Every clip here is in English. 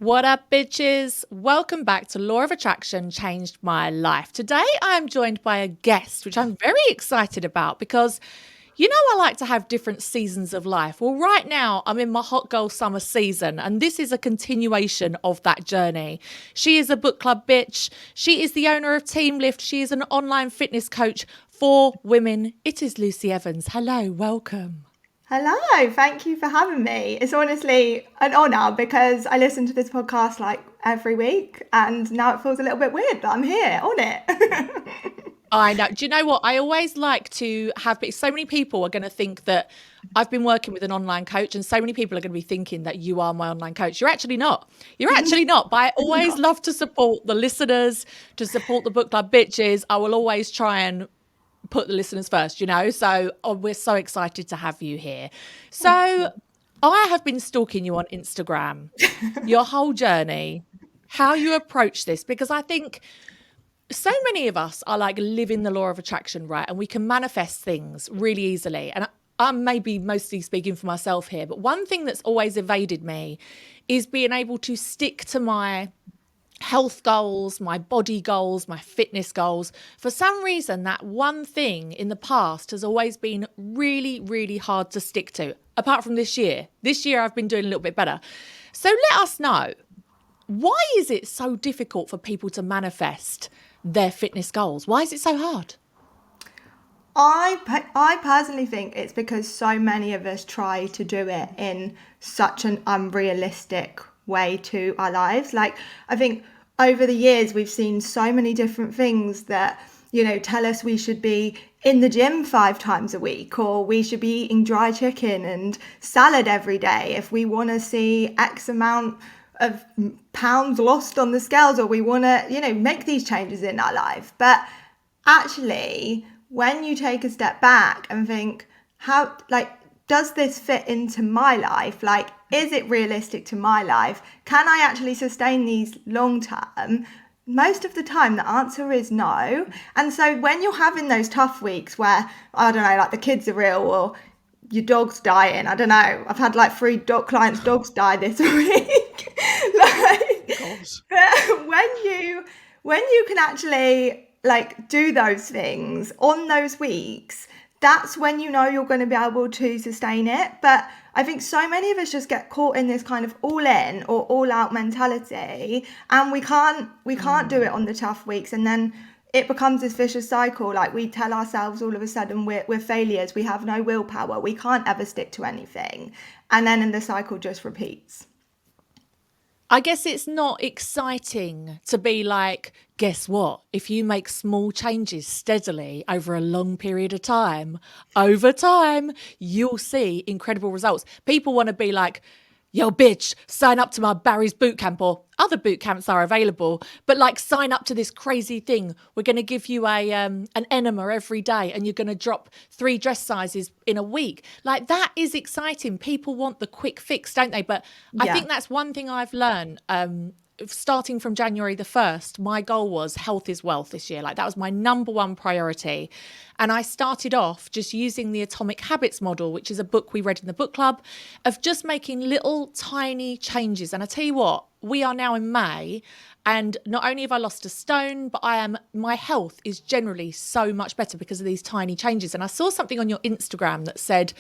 What up, bitches? Welcome back to Law of Attraction Changed My Life. Today, I am joined by a guest, which I'm very excited about because I like to have different seasons of life. Well, right now, I'm in my hot girl summer season, and this is a continuation of that journey. She is a book club bitch. She is the owner of Team Lift. She is an online fitness coach for women. It is Lucy Evans. Hello, welcome. Hello, thank you for having me. It's honestly an honour because I listen to this podcast like every week and now it feels a little bit weird that I'm here on it. I know. Do you know what? I always like to have, so many people are going to think that I've been working with an online coach, and so many people are going to be thinking that you are my online coach. You're actually not. You're actually not. But I always love to support the listeners, to support the book club bitches. I will always try and put the listeners first, So we're so excited to have you here. So I have been stalking you on Instagram, your whole journey, how you approach this, because I think so many of us are like living the law of attraction, right? And we can manifest things really easily. And I'm maybe mostly speaking for myself here, but one thing that's always evaded me is being able to stick to my health goals, my body goals, my fitness goals. For some reason, that one thing in the past has always been really, really hard to stick to, apart from this year. This year, I've been doing a little bit better. So let us know, why is it so difficult for people to manifest their fitness goals? Why is it so hard? I personally think it's because so many of us try to do it in such an unrealistic way to our lives. Like, I think over the years, we've seen so many different things that, tell us we should be in the gym 5 times a week, or we should be eating dry chicken and salad every day if we want to see X amount of pounds lost on the scales, or we want to, make these changes in our life. But actually, when you take a step back and think, how, does this fit into my life? Like, is it realistic to my life? Can I actually sustain these long term? Most of the time, the answer is no. And so when you're having those tough weeks where, I don't know, like the kids are ill or your dog's dying, I don't know. I've had like 3 clients' dogs die this week. But when you can actually do those things on those weeks, that's when you're going to be able to sustain it. But I think so many of us just get caught in this kind of all in or all out mentality, and we can't do it on the tough weeks, and then it becomes this vicious cycle. Like, we tell ourselves all of a sudden we're failures, we have no willpower, we can't ever stick to anything, and then the cycle just repeats. I guess it's not exciting to be like, guess what? If you make small changes steadily over a long period of time, over time, you'll see incredible results. People want to be like, yo, bitch, sign up to my Barry's boot camp, or other boot camps are available, but sign up to this crazy thing. We're going to give you an enema every day, and you're going to drop 3 dress sizes in a week. That is exciting. People want the quick fix, don't they? But I think that's one thing I've learned. Starting from January the 1st, my goal was health is wealth this year. That was my number one priority. And I started off just using the Atomic Habits model, which is a book we read in the book club, of just making little tiny changes. And I tell you what, we are now in May, and not only have I lost a stone, but my health is generally so much better because of these tiny changes. And I saw something on your Instagram that said,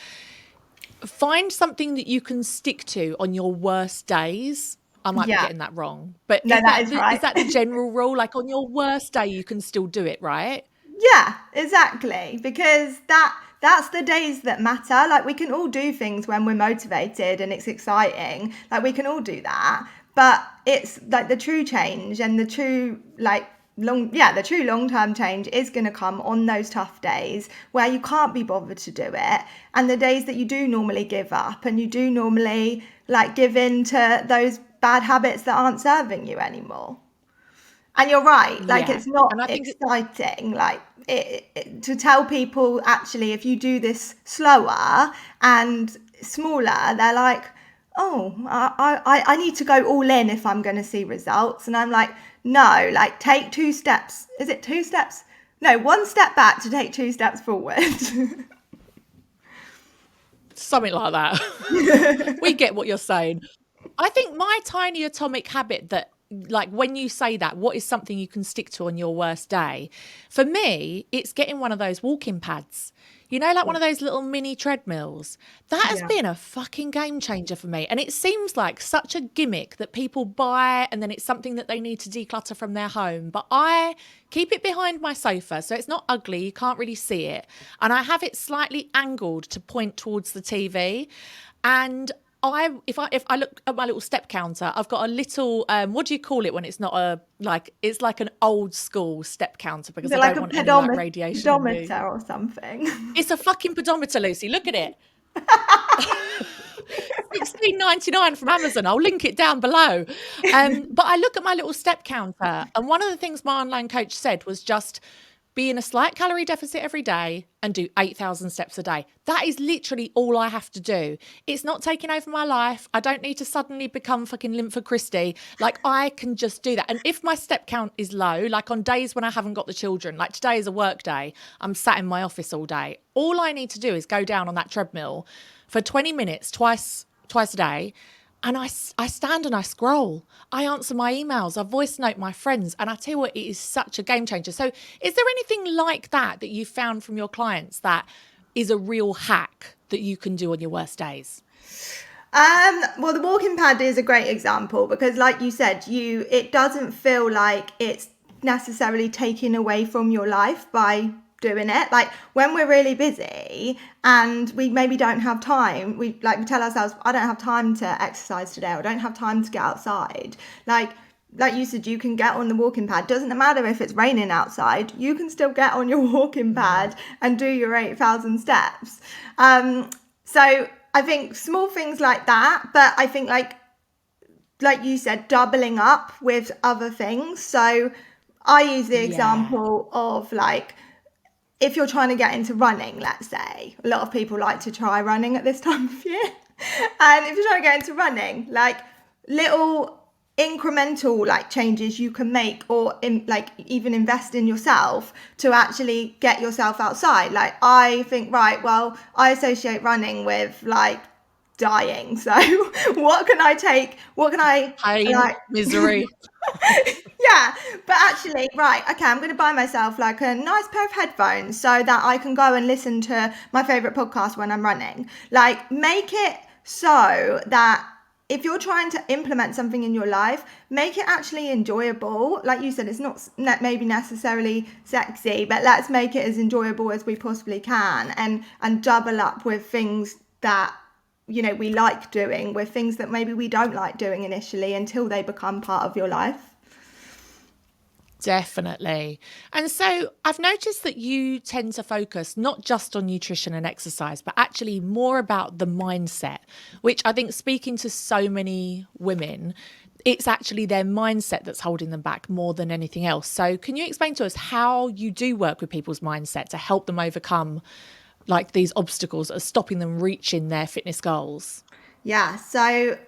find something that you can stick to on your worst days. I might be getting that wrong, but no, is right. Is that the general rule? On your worst day, you can still do it, right? Yeah, exactly. Because that's the days that matter. We can all do things when we're motivated and it's exciting. We can all do that. But it's the true change and the true the true long-term change is going to come on those tough days where you can't be bothered to do it, and the days that you do normally give up and you do normally give in to those bad habits that aren't serving you anymore. And you're right, it's not exciting to tell people, actually, if you do this slower and smaller, they're like, oh, I need to go all in if I'm going to see results. And I'm like, no, take 2 steps. Is it 2 steps? No, 1 step back to take 2 steps forward. Something like that. We get what you're saying. I think my tiny atomic habit that, like, when you say that, what is something you can stick to on your worst day? For me, it's getting one of those walking pads. You know, like one of those little mini treadmills. That has Yeah. been a fucking game changer for me. And it seems like such a gimmick that people buy and then it's something that they need to declutter from their home. But I keep it behind my sofa so it's not ugly. You can't really see it. And I have it slightly angled to point towards the TV. And if I look at my little step counter, I've got a little what do you call it when it's not a like it's like an old school step counter Is because it I like don't a want any like radiation on me. pedometer or something? It's a fucking pedometer, Lucy. Look at it. 16.99 from Amazon. I'll link it down below. But I look at my little step counter, and one of the things my online coach said was just be in a slight calorie deficit every day and do 8,000 steps a day. That is literally all I have to do. It's not taking over my life. I don't need to suddenly become fucking Lympha Christie. Like, I can just do that. And if my step count is low, like on days when I haven't got the children, like today is a work day, I'm sat in my office all day. All I need to do is go down on that treadmill for 20 minutes twice a day. And I stand and I scroll. I answer my emails. I voice note my friends. And I tell you what, it is such a game changer. So is there anything like that you found from your clients that is a real hack that you can do on your worst days? Well, the walking pad is a great example because, like you said, it doesn't feel like it's necessarily taken away from your life by doing it. Like when we're really busy and we maybe don't have time, we tell ourselves, I don't have time to exercise today, or I don't have time to get outside. Like you said, you can get on the walking pad. Doesn't matter if it's raining outside, you can still get on your walking pad and do your 8,000 steps. So I think small things like that, but I think like you said, doubling up with other things. So I use the Yeah. example of like, if you're trying to get into running, let's say, a lot of people like to try running at this time of year. And if you're trying to get into running, like little incremental like changes you can make, or like even invest in yourself to actually get yourself outside. Like I think, right, well, I associate running with like dying. So what can I take? What can I Pain, like misery. yeah, but actually, right, okay, I'm going to buy myself like a nice pair of headphones so that I can go and listen to my favorite podcast when I'm running. Like, make it so that if you're trying to implement something in your life, make it actually enjoyable. Like you said, it's not maybe necessarily sexy, but let's make it as enjoyable as we possibly can, and double up with things that we like doing, with things that maybe we don't like doing initially until they become part of your life. Definitely. And so I've noticed that you tend to focus not just on nutrition and exercise, but actually more about the mindset, which I think, speaking to so many women, it's actually their mindset that's holding them back more than anything else. So can you explain to us how you do work with people's mindset to help them overcome like these obstacles that are stopping them reaching their fitness goals? Yeah, so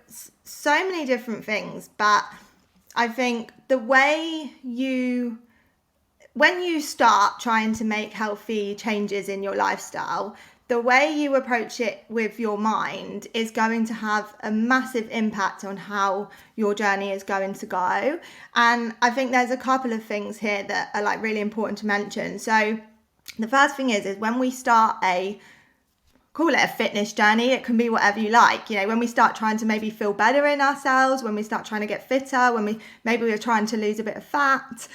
many different things, but I think when you start trying to make healthy changes in your lifestyle, the way you approach it with your mind is going to have a massive impact on how your journey is going to go. And I think there's a couple of things here that are like really important to mention. So the first thing is when we start call it a fitness journey, it can be whatever you like. When we start trying to maybe feel better in ourselves, when we start trying to get fitter, when we're trying to lose a bit of fat,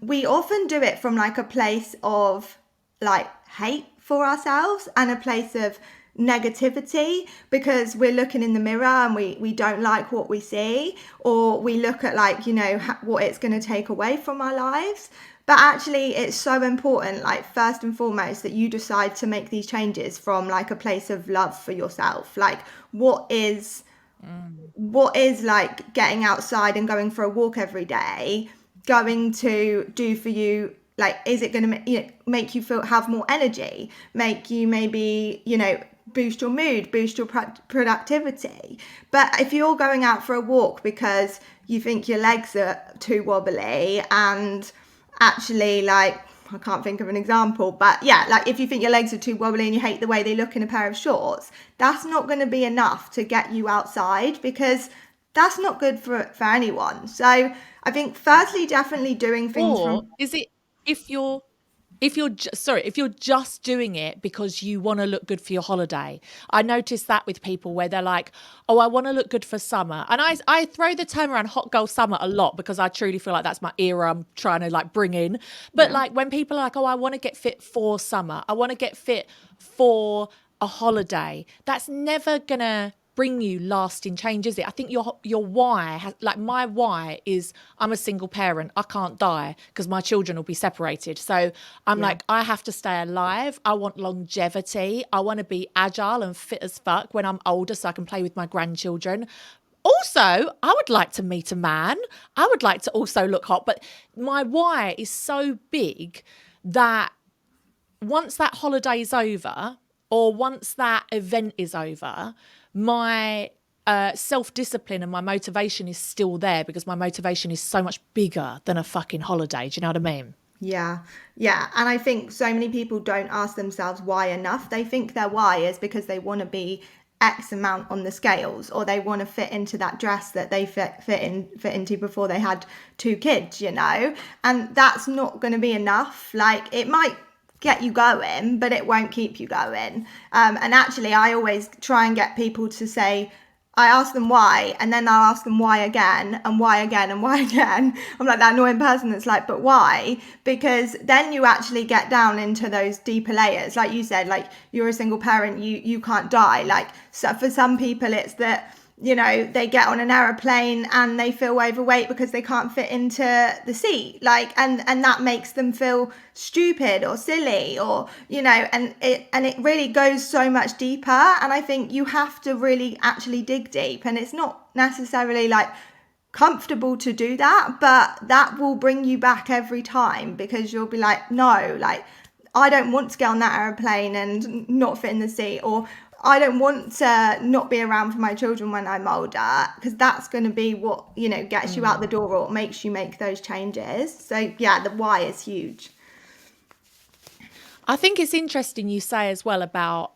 we often do it from like a place of like hate for ourselves and a place of negativity, because we're looking in the mirror and we don't like what we see, or we look at like what it's going to take away from our lives. But actually, it's so important, like first and foremost, that you decide to make these changes from like a place of love for yourself. Like what is like getting outside and going for a walk every day going to do for you? Like, is it going to make you have more energy, make you maybe boost your mood, boost your productivity? But if you're going out for a walk because you think your legs are too wobbly, and actually like I can't think of an example, but yeah, like if you think your legs are too wobbly and you hate the way they look in a pair of shorts, that's not going to be enough to get you outside, because that's not good for anyone. So I think firstly, definitely doing things Or from, is it if you're if you're just doing it because you want to look good for your holiday? I notice that with people where they're like, oh, I want to look good for summer. And I throw the term around hot girl summer a lot because I truly feel like that's my era I'm trying to like bring in. But yeah. like when people are like, oh, I want to get fit for summer, I want to get fit for a holiday, that's never gonna bring you lasting change, is it? I think your why has, like my why is I'm a single parent. I can't die because my children will be separated. So I'm Yeah. like, I have to stay alive. I want longevity. I want to be agile and fit as fuck when I'm older so I can play with my grandchildren. Also, I would like to meet a man. I would like to also look hot. But my why is so big that once that holiday is over or once that event is over, my self discipline and my motivation is still there because my motivation is so much bigger than a fucking holiday. Do you know what I mean? Yeah, yeah. And I think so many people don't ask themselves why enough. They think their why is because they want to be X amount on the scales, or they want to fit into that dress that they fit into before they had two kids, you know? And that's not going to be enough. Like it might get you going, but it won't keep you going. And actually, I always try and get people to say, I ask them why, and then I'll ask them why again, and why again, and why again. I'm like that annoying person that's like, but why? Because then you actually get down into those deeper layers. Like you said, like you're a single parent, you can't die. Like so for some people, it's that, you know, they get on an aeroplane and they feel overweight because they can't fit into the seat, like, and that makes them feel stupid or silly, or, you know, and it really goes so much deeper. And I think you have to really actually dig deep, and it's not necessarily like comfortable to do that, but that will bring you back every time, because you'll be like, no, like I don't want to get on that airplane and not fit in the seat, or I don't want to not be around for my children when I'm older, because that's going to be what, you know, gets you out the door or makes you make those changes. So yeah, the why is huge. I think it's interesting you say as well about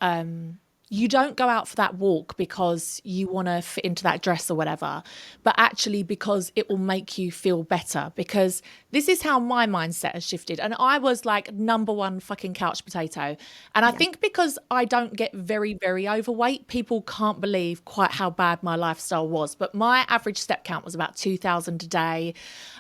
you don't go out for that walk because you want to fit into that dress or whatever, but actually because it will make you feel better. Because this is how my mindset has shifted. And I was like number one fucking couch potato. And I Yeah. think because I don't get very, very overweight, people can't believe quite how bad my lifestyle was. But my average step count was about 2,000 a day.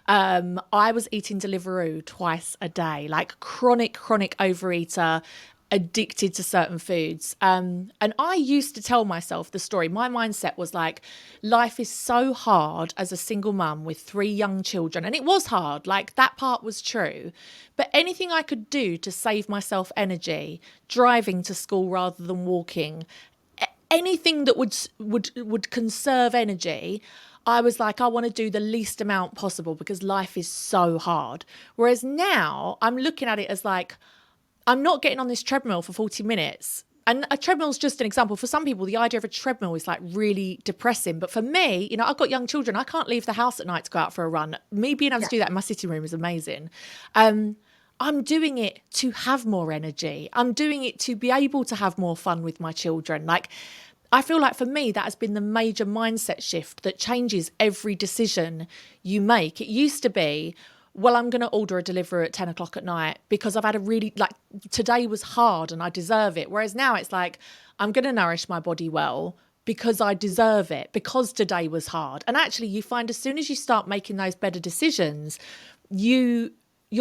I was eating Deliveroo twice a day, like chronic overeater, addicted to certain foods. And I used to tell myself the story. My mindset was like, life is so hard as a single mum with three young children. And it was hard, like that part was true. But anything I could do to save myself energy, driving to school rather than walking, anything that would conserve energy, I was like, I want to do the least amount possible because life is so hard. Whereas now I'm looking at it as like, I'm not getting on this treadmill for 40 minutes. And a treadmill is just an example. For some people, the idea of a treadmill is like really depressing. But for me, you know, I've got young children. I can't leave the house at night to go out for a run. Me being able to Yeah. do that in my sitting room is amazing. I'm doing it to have more energy. I'm doing it to be able to have more fun with my children. Like, I feel like for me, that has been the major mindset shift that changes every decision you make. It used to be, well, I'm going to order a delivery at 10 o'clock at night because I've had a really, like, today was hard and I deserve it. Whereas now it's like, I'm going to nourish my body well because I deserve it, because today was hard. And actually, you find as soon as you start making those better decisions, your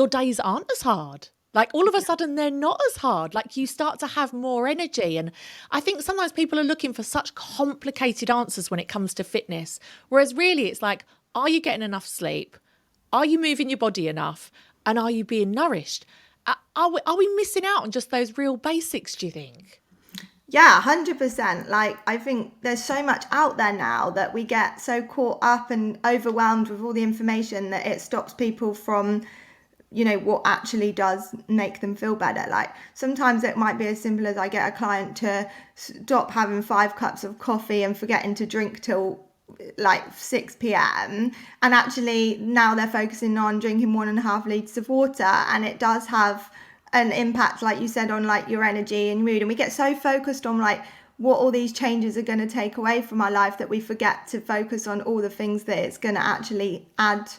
days aren't as hard. Like all of a sudden, they're not as hard. Like you start to have more energy. And I think sometimes people are looking for such complicated answers when it comes to fitness. Whereas really, it's like, are you getting enough sleep? Are you moving your body enough? And are you being nourished? Are we missing out on just those real basics, do you think? Yeah, 100%. Like, I think there's so much out there now that we get so caught up and overwhelmed with all the information that it stops people from, you know, what actually does make them feel better. Like, sometimes it might be as simple as I get a client to stop having 5 cups of coffee and forgetting to drink till like 6 p.m. and actually now they're focusing on drinking 1.5 liters of water, and it does have an impact, like you said, on like your energy and mood. And we get so focused on like what all these changes are going to take away from our life that we forget to focus on all the things that it's going to actually add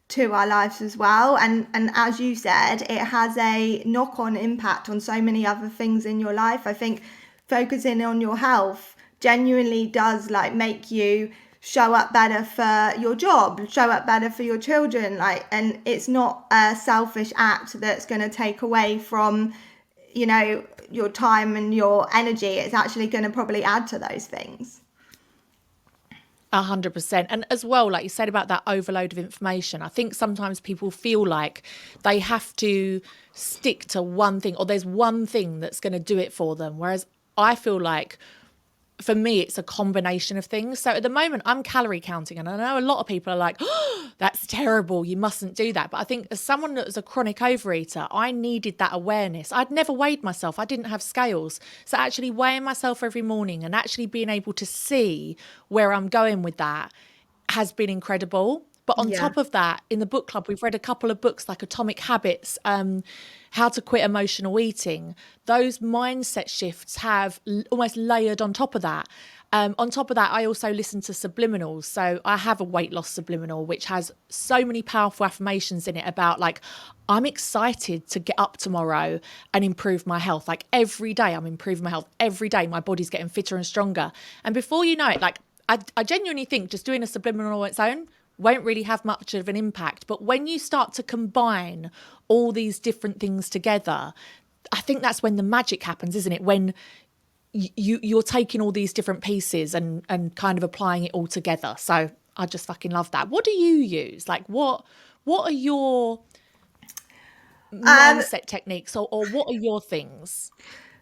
to our lives as well. And as you said, it has a knock-on impact on so many other things in your life. I think focusing on your health genuinely does like make you show up better for your job, show up better for your children, like, and it's not a selfish act that's going to take away from, you know, your time and your energy. It's actually going to probably add to those things. 100%. And as well, like you said about that overload of information, I think sometimes people feel like they have to stick to one thing, or there's one thing that's going to do it for them. Whereas I feel like for me, it's a combination of things. So at the moment, I'm calorie counting, and I know a lot of people are like, oh, that's terrible, you mustn't do that. But I think as someone that was a chronic overeater, I needed that awareness. I'd never weighed myself. I didn't have scales. So actually weighing myself every morning and actually being able to see where I'm going with that has been incredible. But on Yeah. top of that, in the book club, we've read a couple of books like Atomic Habits, How to Quit Emotional Eating. Those mindset shifts have almost layered on top of that. On top of that, I also listen to subliminals. So I have a weight loss subliminal, which has so many powerful affirmations in it about like, I'm excited to get up tomorrow and improve my health. Like every day I'm improving my health. Every day my body's getting fitter and stronger. And before you know it, like I genuinely think just doing a subliminal on its own won't really have much of an impact. But when you start to combine all these different things together, I think that's when the magic happens, isn't it? When you're taking all these different pieces and kind of applying it all together. So I just fucking love that. What do you use? Like what are your Um, mindset techniques, or what are your things?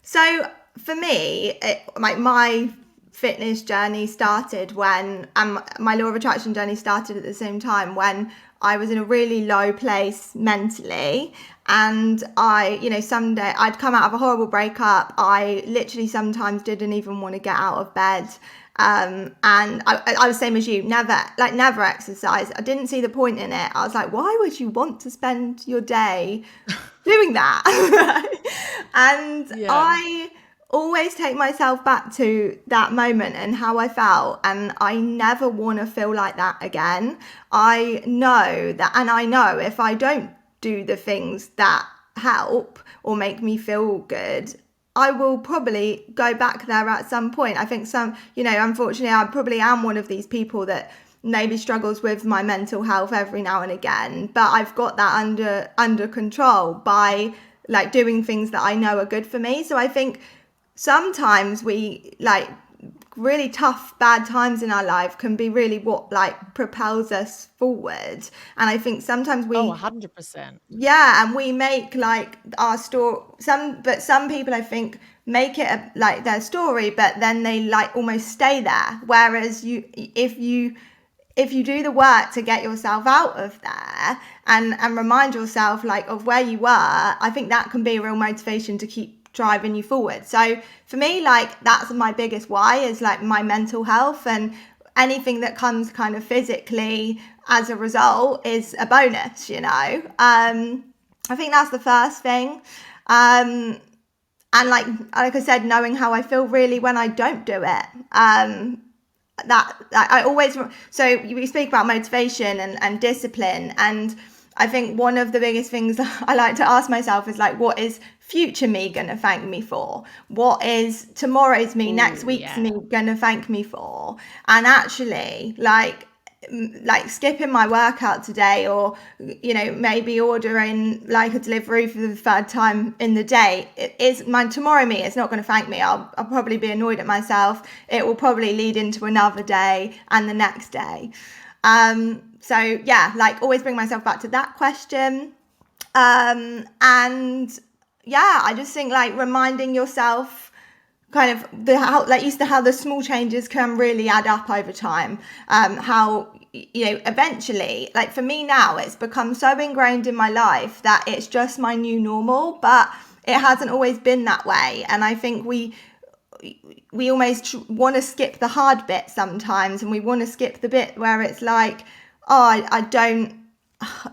So for me, like my fitness journey started when, my law of attraction journey started at the same time, when I was in a really low place mentally. And I, you know, someday I'd come out of a horrible breakup. I literally sometimes didn't even want to get out of bed. And I was same as you, never exercise. I didn't see the point in it. I was like, why would you want to spend your day doing that? And Yeah. I always take myself back to that moment and how I felt, and I never want to feel like that again. I know that, and I know if I don't do the things that help or make me feel good, I will probably go back there at some point. I think some, you know, unfortunately, I probably am one of these people that maybe struggles with my mental health every now and again, but I've got that under control by like doing things that I know are good for me. So I think sometimes we like really tough bad times in our life can be really what like propels us forward. And I think sometimes Oh, we, 100%. yeah, and we make like our story, some people I think make it like their story, but then they like almost stay there, whereas if you do the work to get yourself out of there and remind yourself like of where you were, I think that can be a real motivation to keep driving you forward. So for me, like that's my biggest why, is like my mental health, and anything that comes kind of physically as a result is a bonus, you know. I think that's the first thing. And like I said, knowing how I feel really when I don't do it. That I always, so we speak about motivation and discipline, and I think one of the biggest things that I like to ask myself is like, what is future me gonna thank me for? What is tomorrow's me, next Oh, week's me yeah. gonna thank me for? And actually like skipping my workout today, or you know, maybe ordering like a delivery for the third time in the day, it is my tomorrow me. It's not going to thank me. I'll probably be annoyed at myself. It will probably lead into another day and the next day. So yeah, like always bring myself back to that question. And yeah, I just think like reminding yourself kind of how, like you said, how the small changes can really add up over time. How, you know, eventually, like for me now, it's become so ingrained in my life that it's just my new normal, but it hasn't always been that way. And I think we almost want to skip the hard bit sometimes, and we want to skip the bit where it's like, oh, I don't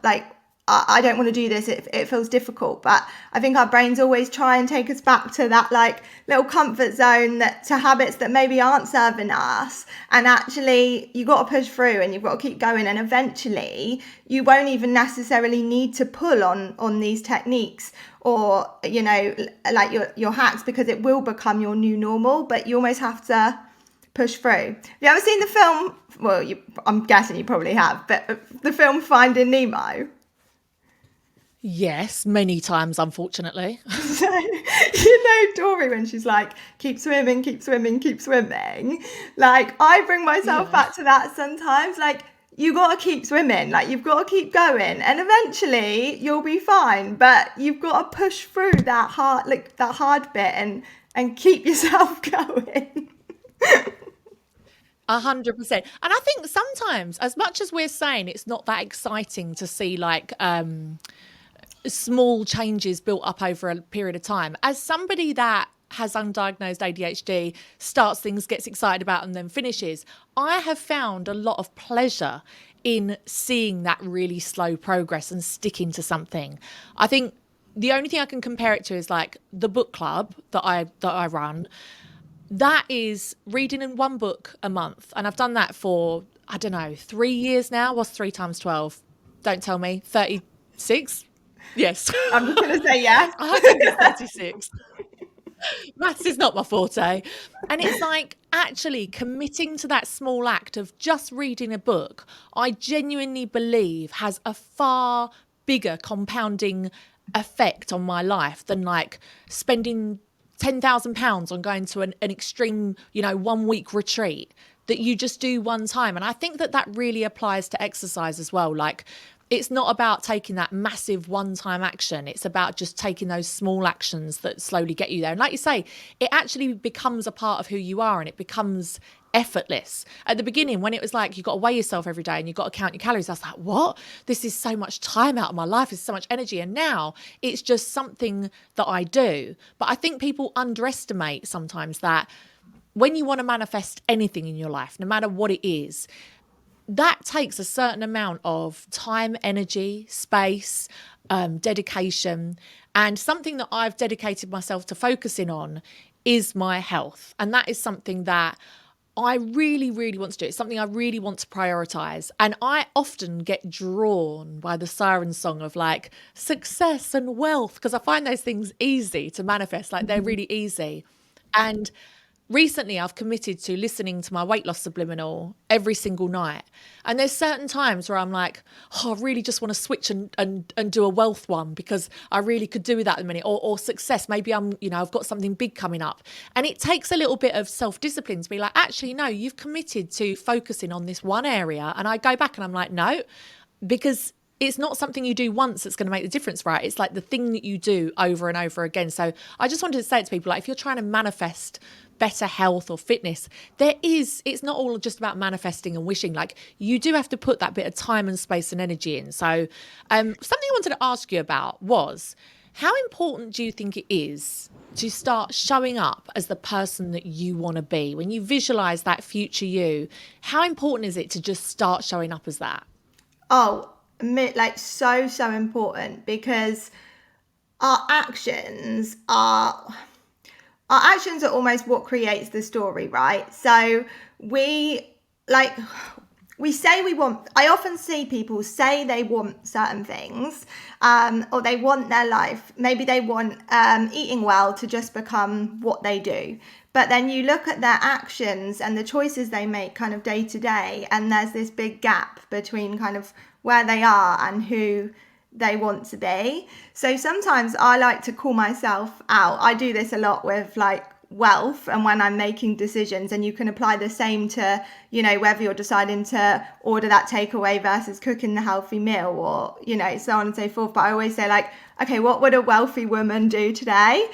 like, I don't want to do this. It feels difficult. But I think our brains always try and take us back to that like little comfort zone, that to habits that maybe aren't serving us. And actually you got to push through and you've got to keep going. And eventually you won't even necessarily need to pull on these techniques or, you know, like your hacks, because it will become your new normal. But you almost have to push through. Have you ever seen the film? Well, I'm guessing you probably have, but the film Finding Nemo. Yes, many times, unfortunately. So, you know, Dory, when she's like, keep swimming, keep swimming, keep swimming. Like, I bring myself Yeah. back to that sometimes. Like, you got to keep swimming. Like, you've got to keep going. And eventually you'll be fine. But you've got to push through that hard bit and keep yourself going. 100%. And I think sometimes, as much as we're saying it's not that exciting to see like small changes built up over a period of time, as somebody that has undiagnosed ADHD, starts things, gets excited about, and then finishes, I have found a lot of pleasure in seeing that really slow progress and sticking to something. I think the only thing I can compare it to is like the book club that I run. That is reading in one book a month. And I've done that for, I don't know, 3 years now. What's 3 times 12? Don't tell me. 36? Yes. I'm just going to say yes. I think it's 36. Maths is not my forte. And it's like actually committing to that small act of just reading a book, I genuinely believe has a far bigger compounding effect on my life than like spending £10,000 on going to an extreme, 1 week retreat that you just do one time. And I think that really applies to exercise as well. Like, it's not about taking that massive one-time action. It's about just taking those small actions that slowly get you there. And like you say, it actually becomes a part of who you are and it becomes effortless. At the beginning, when it was like, you've got to weigh yourself every day and you've got to count your calories, I was like, what? This is so much time out of my life. It's so much energy. And now it's just something that I do. But I think people underestimate sometimes that when you want to manifest anything in your life, no matter what it is, that takes a certain amount of time, energy, space, dedication. And something that I've dedicated myself to focusing on is my health. And that is something that I really, really want to do. It's something I really want to prioritize. And I often get drawn by the siren song of like success and wealth, because I find those things easy to manifest, like they're really easy. And recently I've committed to listening to my weight loss subliminal every single night. And there's certain times where I'm like, oh, I really just want to switch and do a wealth one because I really could do with that at the minute. Or success. Maybe I've got something big coming up. And it takes a little bit of self-discipline to be like, actually, no, you've committed to focusing on this one area. And I go back and I'm like, no, because it's not something you do once that's going to make the difference, right? It's like the thing that you do over and over again. So I just wanted to say it to people, like, if you're trying to manifest better health or fitness, it's not all just about manifesting and wishing. Like, you do have to put that bit of time and space and energy in. So something I wanted to ask you about was, how important do you think it is to start showing up as the person that you want to be? When you visualize that future you, how important is it to just start showing up as that? Oh, like so important, because our actions are our actions are almost what creates the story, right? So we like we say we want, I often see people say they want certain things, or they want their life, maybe they want eating well to just become what they do. But then you look at their actions and the choices they make kind of day to day, and there's this big gap between kind of where they are and who they want to be. So sometimes I like to call myself out. I do this a lot with like wealth and when I'm making decisions, and you can apply the same to, whether you're deciding to order that takeaway versus cooking the healthy meal, or, so on and so forth. But I always say, like, okay, what would a wealthy woman do today?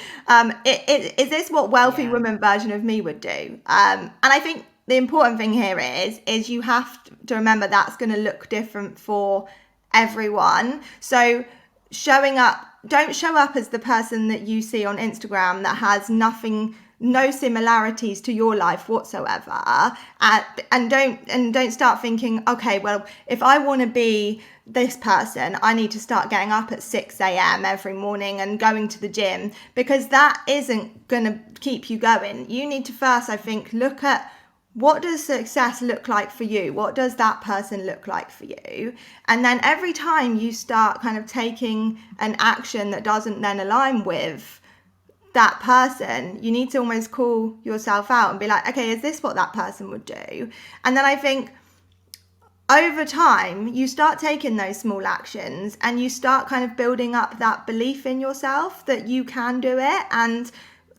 Is this what wealthy Yeah. woman version of me would do? And I think the important thing here is you have to remember that's going to look different for everyone. So don't show up as the person that you see on Instagram that has nothing no similarities to your life whatsoever, and don't start thinking, okay, well, if I want to be this person, I need to start getting up at 6 a.m. every morning and going to the gym, because that isn't going to keep you going. You need to first, I think, look at, what does success look like for you? What does that person look like for you? And then every time you start kind of taking an action that doesn't then align with that person, you need to almost call yourself out and be like, okay, is this what that person would do? And then I think over time, you start taking those small actions and you start kind of building up that belief in yourself that you can do it. And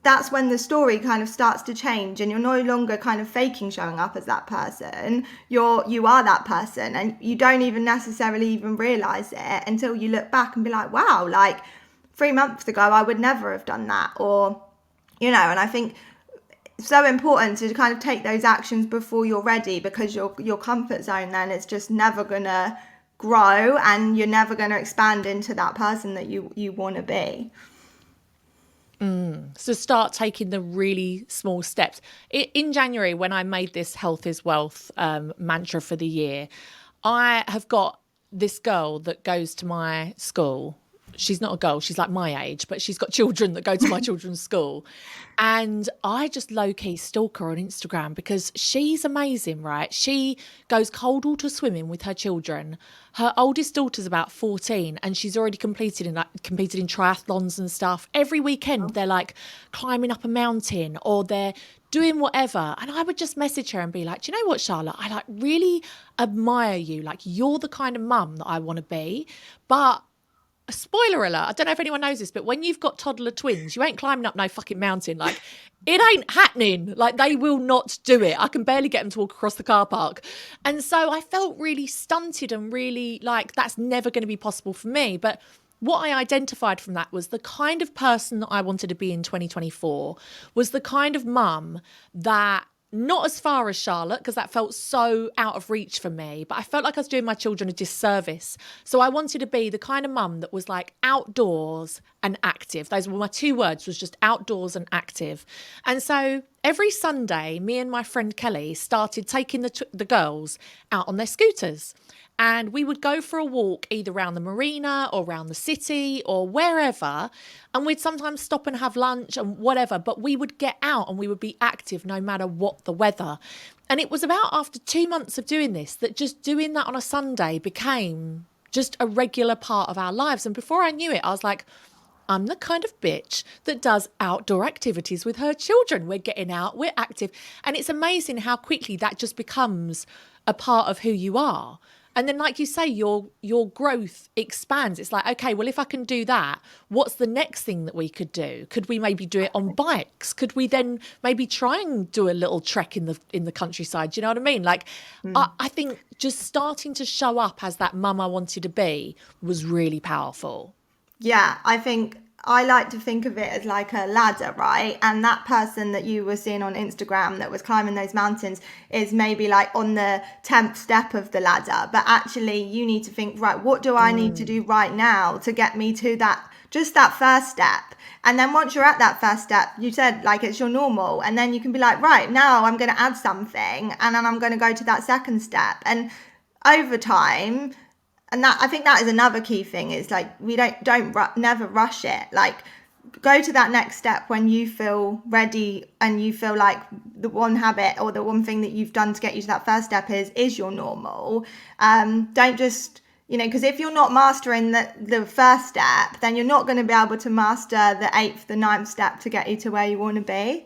that's when the story kind of starts to change, and you're no longer kind of faking showing up as that person. You are that person, and you don't even necessarily even realize it until you look back and be like, wow, like 3 months ago, I would never have done that. Or, and I think it's so important to kind of take those actions before you're ready, because your comfort zone then is just never gonna grow, and you're never gonna expand into that person that you want to be. So start taking the really small steps. In January, when I made this health is wealth mantra for the year, I have got this girl that goes to my school. She's not a girl, she's like my age, but she's got children that go to my children's school. And I just low key stalk her on Instagram because she's amazing, right? She goes cold water swimming with her children. Her oldest daughter's about 14 and she's already competed in triathlons and stuff. Every weekend they're like climbing up a mountain or they're doing whatever. And I would just message her and be like, do you know what, Charlotte? I like really admire you. Like, you're the kind of mum that I want to be. But spoiler alert, I don't know if anyone knows this, but when you've got toddler twins, you ain't climbing up no fucking mountain. Like, it ain't happening. Like, they will not do it. I can barely get them to walk across the car park. And so I felt really stunted and really like, that's never going to be possible for me. But what I identified from that was the kind of person that I wanted to be in 2024 was the kind of mum that, not as far as Charlotte, because that felt so out of reach for me, but I felt like I was doing my children a disservice. So I wanted to be the kind of mum that was like outdoors and active. Those were my 2 words, was just outdoors and active. And so every Sunday, me and my friend Kelly started taking the girls out on their scooters. And we would go for a walk either around the marina or around the city or wherever. And we'd sometimes stop and have lunch and whatever, but we would get out and we would be active no matter what the weather. And it was about after 2 months of doing this that just doing that on a Sunday became just a regular part of our lives. And before I knew it, I was like, I'm the kind of bitch that does outdoor activities with her children. We're getting out, we're active. And it's amazing how quickly that just becomes a part of who you are. And then, like you say, your growth expands. It's like, okay, well, if I can do that, what's the next thing that we could do? Could we maybe do it on bikes? Could we then maybe try and do a little trek in the countryside? Do you know what I mean? Like, I think just starting to show up as that mum I wanted to be was really powerful. Yeah, I think I like to think of it as like a ladder, right? And that person that you were seeing on Instagram that was climbing those mountains is maybe like on the 10th step of the ladder. But actually, you need to think, right, what do I need to do right now to get me to that, just that first step? And then once you're at that first step, you said like it's your normal. And then you can be like, right, now I'm going to add something. And then I'm going to go to that second step. And over time, and that, I think that is another key thing, is like we never rush it. Like, go to that next step when you feel ready and you feel like the one habit or the one thing that you've done to get you to that first step is your normal. Don't just, because if you're not mastering the first step, then you're not going to be able to master the 8th, the 9th step to get you to where you want to be.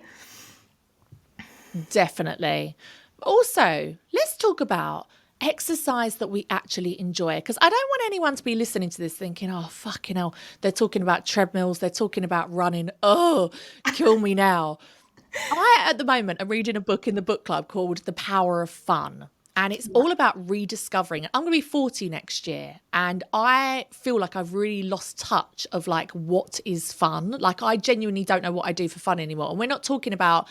Definitely. Also, let's talk about exercise that we actually enjoy, because I don't want anyone to be listening to this thinking, oh, fucking hell, they're talking about treadmills, they're talking about running, oh, kill me now. I, at the moment, am reading a book in the book club called The Power of Fun. And it's all about rediscovering. I'm going to be 40 next year. And I feel like I've really lost touch of like what is fun. Like, I genuinely don't know what I do for fun anymore. And we're not talking about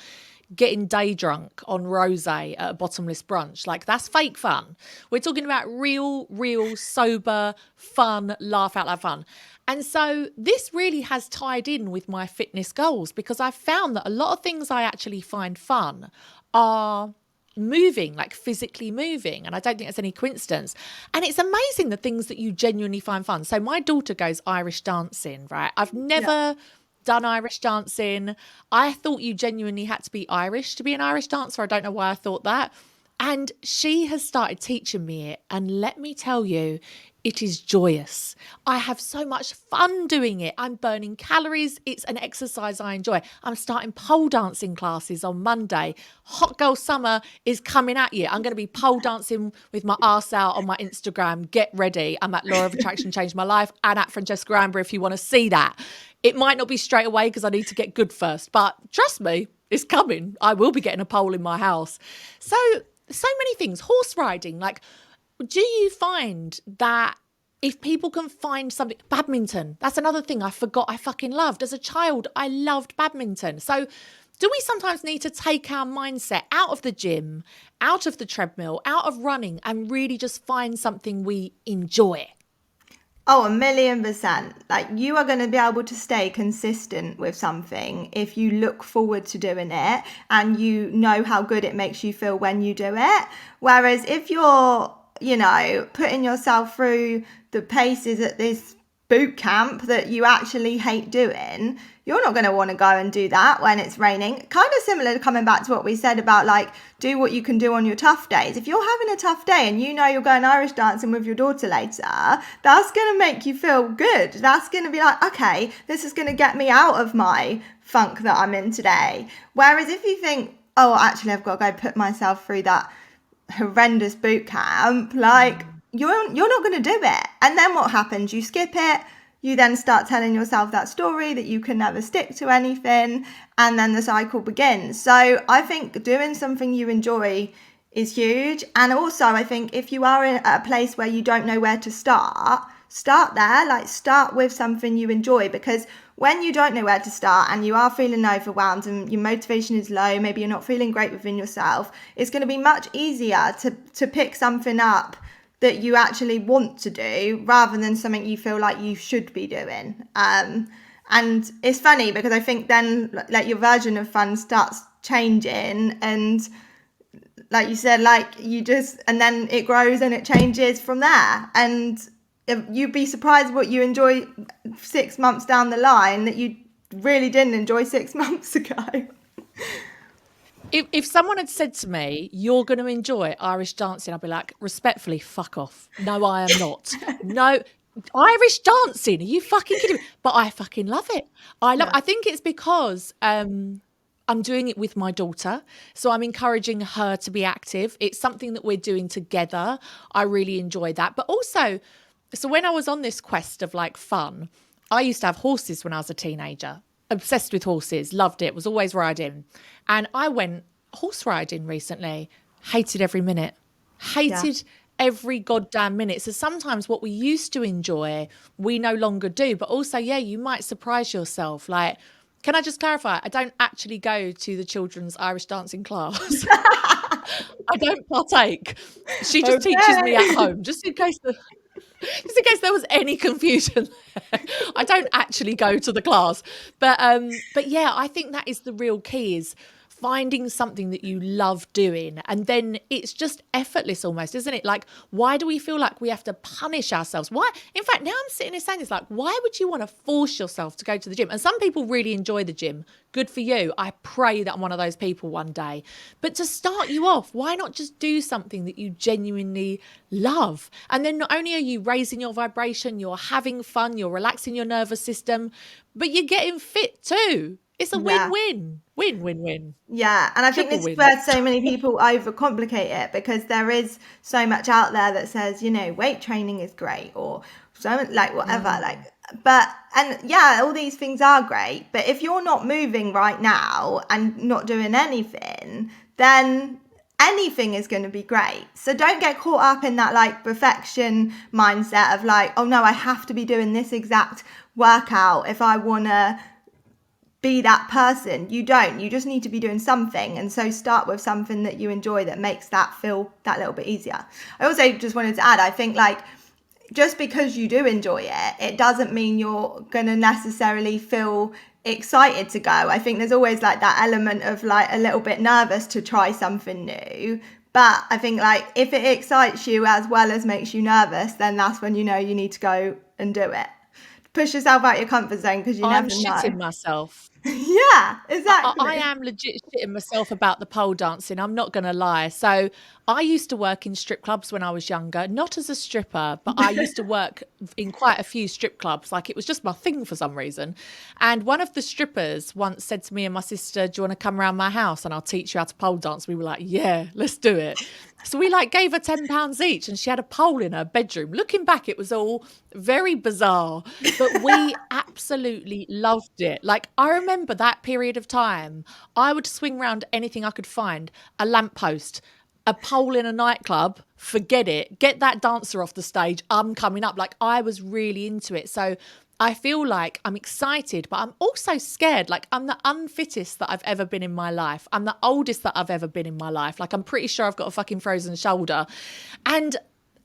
getting day drunk on rosé at a bottomless brunch. Like, that's fake fun. We're talking about real, sober, fun, laugh out loud fun. And so this really has tied in with my fitness goals, because I've found that a lot of things I actually find fun are moving, like physically moving. And I don't think that's any coincidence. And it's amazing the things that you genuinely find fun. So my daughter goes Irish dancing, right? I've Yeah. never done Irish dancing. I thought you genuinely had to be Irish to be an Irish dancer. I don't know why I thought that. And she has started teaching me it. And let me tell you, it is joyous. I have so much fun doing it. I'm burning calories. It's an exercise I enjoy. I'm starting pole dancing classes on Monday. Hot girl summer is coming at you. I'm going to be pole dancing with my arse out on my Instagram. Get ready. I'm at Law of Attraction Changed My Life and at Francesca Amber if you want to see that. It might not be straight away because I need to get good first, but trust me, it's coming. I will be getting a pole in my house. So many things. Horse riding, like, do you find that if people can find something, badminton, that's another thing I forgot I fucking loved. As a child, I loved badminton. So do we sometimes need to take our mindset out of the gym, out of the treadmill, out of running, and really just find something we enjoy? Oh, 1,000,000%. Like, you are going to be able to stay consistent with something if you look forward to doing it and you know how good it makes you feel when you do it. Whereas if you're, putting yourself through the paces at this boot camp that you actually hate doing, you're not going to want to go and do that when it's raining. Kind of similar to coming back to what we said about, like, do what you can do on your tough days. If you're having a tough day and you know you're going Irish dancing with your daughter later, that's going to make you feel good. That's going to be like, okay, this is going to get me out of my funk that I'm in today. Whereas if you think, oh, actually, I've got to go put myself through that horrendous boot camp, like, you're not going to do it. And then what happens? You skip it. You then start telling yourself that story that you can never stick to anything, and then the cycle begins. So I think doing something you enjoy is huge. And also, I think if you are at a place where you don't know where to start there. Like, start with something you enjoy, because when you don't know where to start and you are feeling overwhelmed and your motivation is low, maybe you're not feeling great within yourself, it's going to be much easier to pick something up that you actually want to do rather than something you feel like you should be doing. And it's funny because I think then, like, your version of fun starts changing, and like you said, like, and then it grows and it changes from there. And you'd be surprised what you enjoy 6 months down the line that you really didn't enjoy 6 months ago. If someone had said to me, you're going to enjoy Irish dancing, I'd be like, respectfully, fuck off. No, I am not. No, Irish dancing? Are you fucking kidding me? But I fucking love it. I think it's because I'm doing it with my daughter. So I'm encouraging her to be active. It's something that we're doing together. I really enjoy that. But also, so when I was on this quest of, like, fun, I used to have horses when I was a teenager. Obsessed with horses, loved it, was always riding. And I went horse riding recently, hated every minute, hated every goddamn minute. So sometimes what we used to enjoy, we no longer do. But also, yeah, you might surprise yourself. Like, can I just clarify? I don't actually go to the children's Irish dancing class. I don't partake. She just teaches me at home, just in case there was any confusion there. I don't actually go to the class. But yeah, I think that is the real key, is finding something that you love doing, and then it's just effortless almost, isn't it? Like, why do we feel like we have to punish ourselves? Why? In fact, now I'm sitting here saying this, like, why would you want to force yourself to go to the gym? And some people really enjoy the gym. Good for you. I pray that I'm one of those people one day. But to start you off, why not just do something that you genuinely love? And then not only are you raising your vibration, you're having fun, you're relaxing your nervous system, but you're getting fit too. It's a win-win. Win-win-win. Yeah, and I think this is where so many people overcomplicate it, because there is so much out there that says, weight training is great, or so, like, whatever, and yeah, all these things are great, but if you're not moving right now and not doing anything, then anything is going to be great. So don't get caught up in that, like, perfection mindset of, like, oh no, I have to be doing this exact workout if I want to be that person. You don't. You just need to be doing something. And so start with something that you enjoy that makes that feel that little bit easier. I also just wanted to add, I think like just because you do enjoy it, it doesn't mean you're going to necessarily feel excited to go. I think there's always like that element of like a little bit nervous to try something new. But I think like if it excites you as well as makes you nervous, then that's when you know you need to go and do it. Push yourself out your comfort zone because you I'm never shitting know. myself. Yeah, I exactly. am legit shitting myself about the pole dancing. I'm not going to lie. So I used to work in strip clubs when I was younger, not as a stripper, but I used to work in quite a few strip clubs. Like it was just my thing for some reason. And one of the strippers once said to me and my sister, "Do you want to come around my house and I'll teach you how to pole dance?" We were like, "Yeah, let's do it." So we like gave her £10 each and she had a pole in her bedroom. Looking back, it was all very bizarre, but we absolutely loved it. Like I remember that period of time, I would swing around anything I could find, a lamppost, a pole in a nightclub, forget it. Get that dancer off the stage. I'm coming up. Like I was really into it. So I feel like I'm excited, but I'm also scared. Like I'm the unfittest that I've ever been in my life. I'm the oldest that I've ever been in my life. Like I'm pretty sure I've got a fucking frozen shoulder. And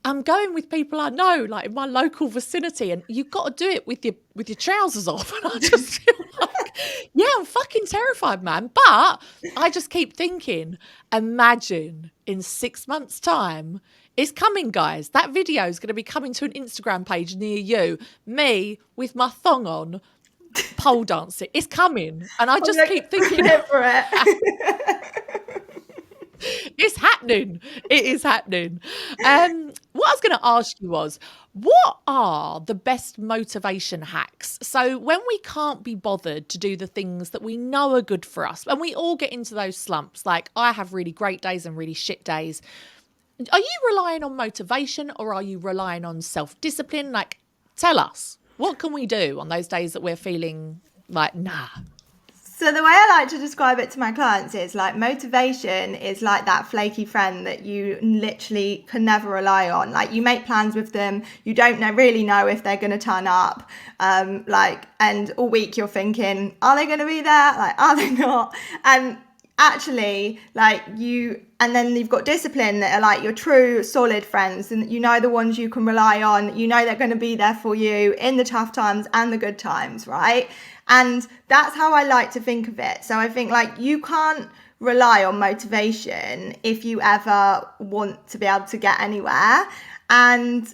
I'm going with people I know, like in my local vicinity, and you've got to do it with your trousers off. And I just feel like, yeah, I'm fucking terrified, man. But I just keep thinking, imagine in 6 months' time, it's coming, guys. That video is going to be coming to an Instagram page near you. Me with my thong on, pole dancing. It's coming, and I I'm just like, keep thinking, here for it. it's happening. It is happening. What I was going to ask you was, what are the best motivation hacks? So when we can't be bothered to do the things that we know are good for us, and we all get into those slumps, like I have really great days and really shit days. Are you relying on motivation or are you relying on self-discipline? Like, tell us, what can we do on those days that we're feeling like, nah? So the way I like to describe it to my clients is like motivation is like that flaky friend that you literally can never rely on. Like you make plans with them, you don't really know if they're going to turn up. And all week you're thinking, are they going to be there? Like, are they not? And actually and then you've got discipline that are like your true solid friends, and you know the ones you can rely on, you know they're going to be there for you in the tough times and the good times, right? And that's how I like to think of it. So I think like you can't rely on motivation if you ever want to be able to get anywhere. And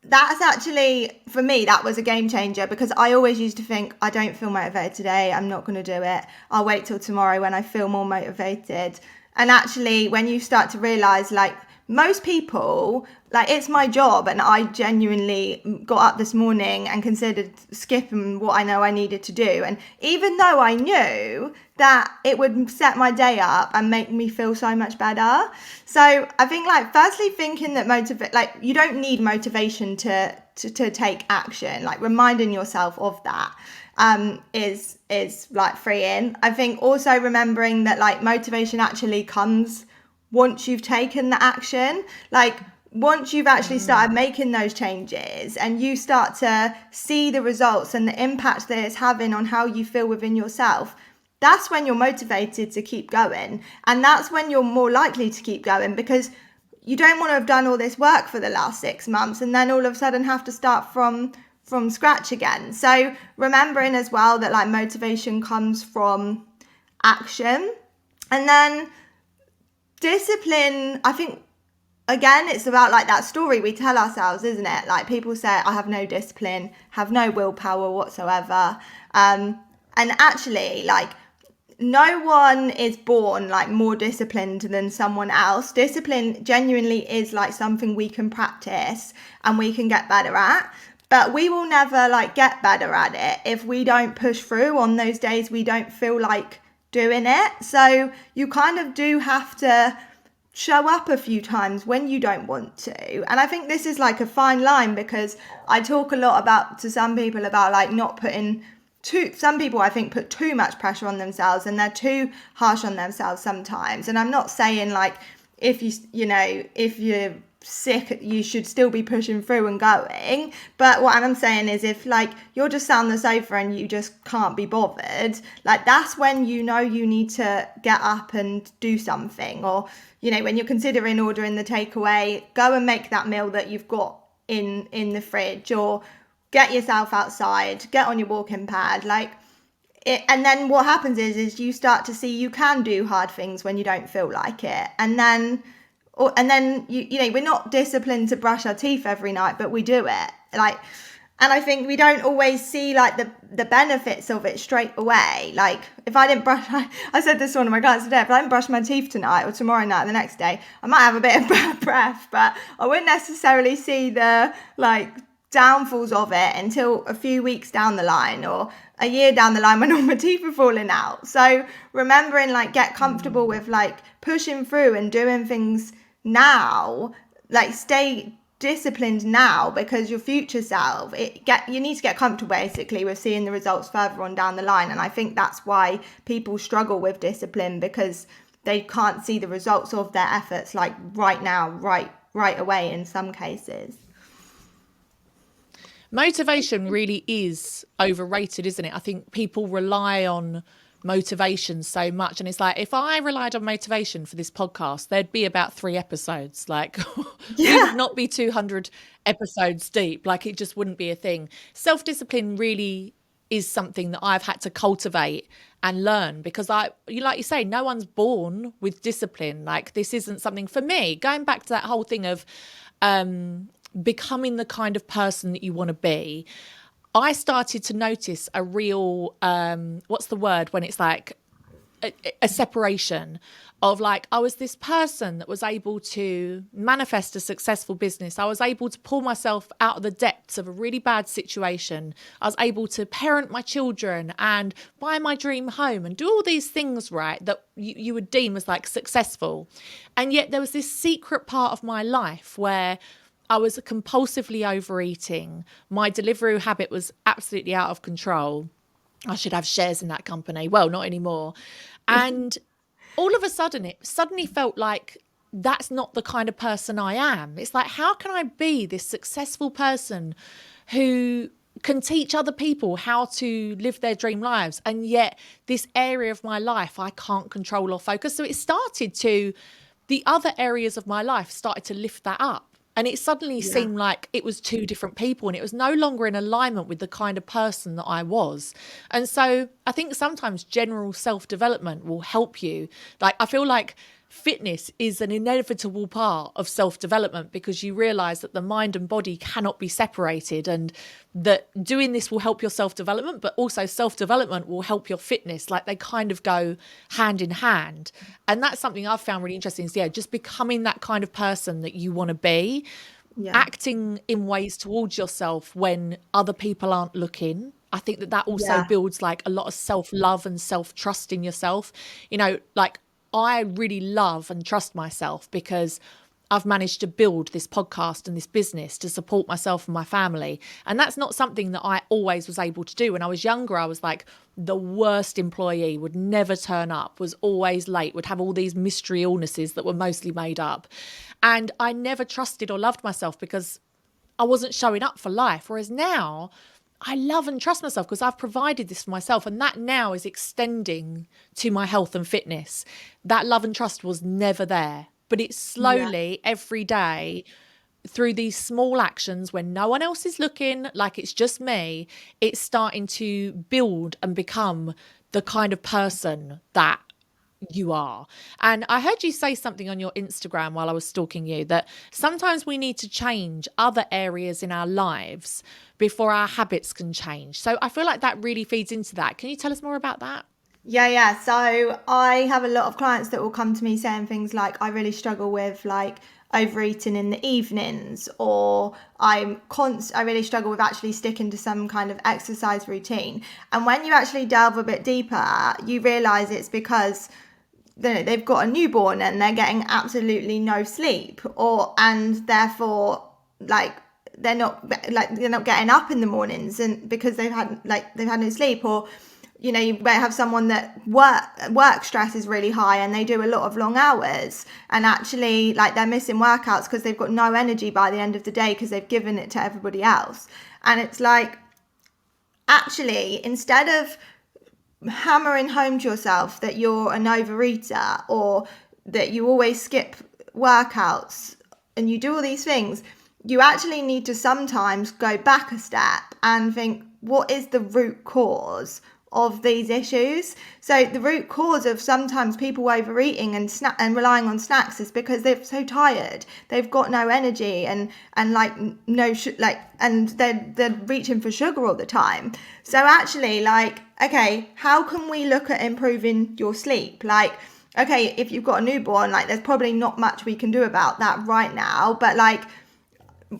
that's actually, for me, that was a game changer, because I always used to think, I don't feel motivated today, I'm not going to do it, I'll wait till tomorrow when I feel more motivated. And actually, when you start to realize, like, most people, like, it's my job, and I genuinely got up this morning and considered skipping what I know I needed to do. And even though I knew that it would set my day up and make me feel so much better. So I think, like, firstly, thinking that you don't need motivation to take action. Like, reminding yourself of that is like freeing. I think also remembering that like motivation actually comes once you've taken the action. Like once you've actually started making those changes and you start to see the results and the impact that it's having on how you feel within yourself, that's when you're motivated to keep going. And that's when you're more likely to keep going, because you don't want to have done all this work for the last 6 months and then all of a sudden have to start from scratch again. So remembering as well that like motivation comes from action. And then discipline, I think, again, it's about like that story we tell ourselves, isn't it? Like people say, I have no discipline, have no willpower whatsoever. And actually, like, no one is born like more disciplined than someone else. Discipline genuinely is like something we can practice and we can get better at. But we will never like get better at it if we don't push through on those days we don't feel like doing it. So you kind of do have to show up a few times when you don't want to. And I think this is like a fine line, because I talk a lot to some people about like not putting some people I think put too much pressure on themselves and they're too harsh on themselves sometimes. And I'm not saying like if you're sick, you should still be pushing through and going. But what I'm saying is, if like you're just sat on the sofa and you just can't be bothered, like that's when you know you need to get up and do something. Or, you know, when you're considering ordering the takeaway, go and make that meal that you've got in the fridge, or get yourself outside, get on your walking pad, like it. And then what happens is you start to see you can do hard things when you don't feel like it. And then you know, we're not disciplined to brush our teeth every night, but we do it. Like, and I think we don't always see like the benefits of it straight away. Like if I didn't brush, I said this to one of my clients today, if I didn't brush my teeth tonight or tomorrow night or the next day, I might have a bit of bad breath, but I wouldn't necessarily see the like downfalls of it until a few weeks down the line or a year down the line when all my teeth are falling out. So remembering, like, get comfortable with like pushing through and doing things now, like stay disciplined now, because your future self, you need to get comfortable basically with seeing the results further on down the line. And I think that's why people struggle with discipline, because they can't see the results of their efforts like right now, right away in some cases. Motivation really is overrated, isn't it? I think people rely on motivation so much. And it's like, if I relied on motivation for this podcast, there'd be about 3 episodes. Like, we would Yeah. not be 200 episodes deep. Like, it just wouldn't be a thing. Self-discipline really is something that I've had to cultivate and learn, because like you say, no one's born with discipline. Like, this isn't something for me. Going back to that whole thing of becoming the kind of person that you want to be, I started to notice a real, what's the word when it's like a separation of, like, I was this person that was able to manifest a successful business. I was able to pull myself out of the depths of a really bad situation. I was able to parent my children and buy my dream home and do all these things, right, that you would deem as like successful. And yet there was this secret part of my life where I was compulsively overeating. My Deliveroo habit was absolutely out of control. I should have shares in that company. Well, not anymore. And all of a sudden, it suddenly felt like that's not the kind of person I am. It's like, how can I be this successful person who can teach other people how to live their dream lives, and yet this area of my life I can't control or focus? So the other areas of my life started to lift that up. And it suddenly Yeah. seemed like it was 2 different people, and it was no longer in alignment with the kind of person that I was. And so I think sometimes general self-development will help you. Like, I feel like fitness is an inevitable part of self-development, because you realize that the mind and body cannot be separated, and that doing this will help your self-development, but also self-development will help your fitness. Like, they kind of go hand in hand. And that's something I've found really interesting, is just becoming that kind of person that you want to be, Yeah. acting in ways towards yourself when other people aren't looking. I think that also Yeah. builds like a lot of self-love and self-trust in yourself. Like, I really love and trust myself because I've managed to build this podcast and this business to support myself and my family. And that's not something that I always was able to do. When I was younger, I was like the worst employee, would never turn up, was always late, would have all these mystery illnesses that were mostly made up. And I never trusted or loved myself because I wasn't showing up for life. Whereas now, I love and trust myself because I've provided this for myself, and that now is extending to my health and fitness. That love and trust was never there, but it's Yeah. slowly every day through these small actions when no one else is looking, like it's just me, it's starting to build and become the kind of person that you are. And I heard you say something on your Instagram while I was stalking you, that sometimes we need to change other areas in our lives before our habits can change. So I feel like that really feeds into that. Can you tell us more about that? Yeah. So I have a lot of clients that will come to me saying things like, I really struggle with like overeating in the evenings, or I really struggle with actually sticking to some kind of exercise routine. And when you actually delve a bit deeper, you realize it's because they've got a newborn and they're getting absolutely no sleep, and therefore like they're not getting up in the mornings, and because they've had no sleep, or you might have someone that work stress is really high and they do a lot of long hours, and actually like they're missing workouts because they've got no energy by the end of the day because they've given it to everybody else. And it's like, actually, instead of hammering home to yourself that you're an overeater or that you always skip workouts and you do all these things, you actually need to sometimes go back a step and think, what is the root cause of these issues? So the root cause of sometimes people overeating and relying on snacks is because they're so tired, they've got no energy, and like no and they're reaching for sugar all the time. So actually, like, okay, how can we look at improving your sleep? Like, okay, if you've got a newborn, like there's probably not much we can do about that right now, but like